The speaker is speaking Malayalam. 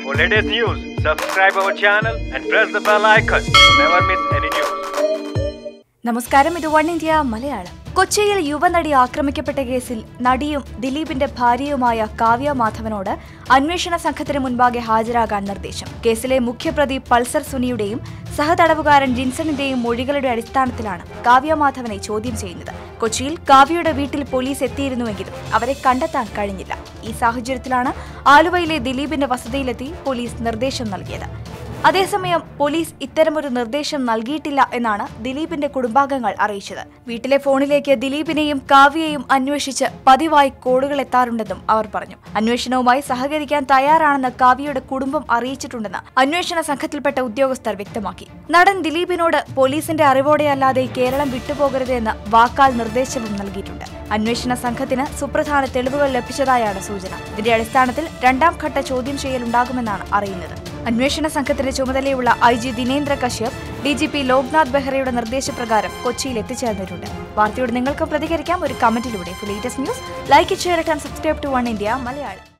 For latest news, subscribe our channel and press the bell icon. Never miss any news. നമസ്കാരം, ഇത് വൺ ഇന്ത്യ മലയാളം. കൊച്ചിയിൽ യുവനടി ആക്രമിക്കപ്പെട്ട കേസിൽ നടിയും ദിലീപിന്റെ ഭാര്യയുമായ കാവ്യ മാധവനോട് അന്വേഷണ സംഘത്തിന് മുൻപാകെ ഹാജരാകാൻ നിർദ്ദേശം. കേസിലെ മുഖ്യപ്രതി പൾസർ സുനിയുടെയും സഹതടവുകാരൻ ജിൻസണിന്റെയും മൊഴികളുടെ അടിസ്ഥാനത്തിലാണ് കാവ്യ മാധവനെ ചോദ്യം ചെയ്യുന്നത്. കൊച്ചിയിൽ കാവ്യയുടെ വീട്ടിൽ പോലീസ് എത്തിയിരുന്നുവെങ്കിലും അവരെ കണ്ടെത്താൻ കഴിഞ്ഞില്ല. ഈ സാഹചര്യത്തിലാണ് ആലുവയിലെ ദിലീപിന്റെ വസതിയിലെത്തി പോലീസ് നിർദ്ദേശം നൽകിയത്. അതേസമയം പോലീസ് ഇത്തരമൊരു നിർദ്ദേശം നൽകിയിട്ടില്ല എന്നാണ് ദിലീപിന്റെ കുടുംബാംഗങ്ങൾ അറിയിച്ചത്. വീട്ടിലെ ഫോണിലേക്ക് ദിലീപിനെയും കാവ്യയെയും അന്വേഷിച്ച് പതിവായി കോളുകൾ എത്താറുണ്ടെന്നും അവർ പറഞ്ഞു. അന്വേഷണവുമായി സഹകരിക്കാൻ തയ്യാറാണെന്ന് കാവ്യയുടെ കുടുംബം അറിയിച്ചിട്ടുണ്ടെന്ന് അന്വേഷണ സംഘത്തിൽപ്പെട്ട ഉദ്യോഗസ്ഥർ വ്യക്തമാക്കി. നടൻ ദിലീപിനോട് പോലീസിന്റെ അറിവോടെയല്ലാതെ കേരളം വിട്ടുപോകരുത് എന്ന് വാക്കാൽ നിർദ്ദേശവും നൽകിയിട്ടുണ്ട്. അന്വേഷണ സംഘത്തിന് സുപ്രധാന തെളിവുകൾ ലഭിച്ചതായാണ് സൂചന. ഇതിന്റെ അടിസ്ഥാനത്തിൽ രണ്ടാം ഘട്ട ചോദ്യം ചെയ്യലുണ്ടാകുമെന്നാണ് അറിയുന്നത്. അന്വേഷണ സംഘത്തിന്റെ ചുമതലയുള്ള IG ദിനേന്ദ്ര കശ്യപ് DGP ലോക്നാഥ് ബെഹ്റയുടെ നിർദ്ദേശപ്രകാരം കൊച്ചിയിൽ എത്തിച്ചേർന്നിട്ടുണ്ട്. വാർത്തയോട് നിങ്ങൾക്കും പ്രതികരിക്കാം ഒരു കമന്റിലൂടെ. For latest news, like, share and subscribe to One India Malayalam.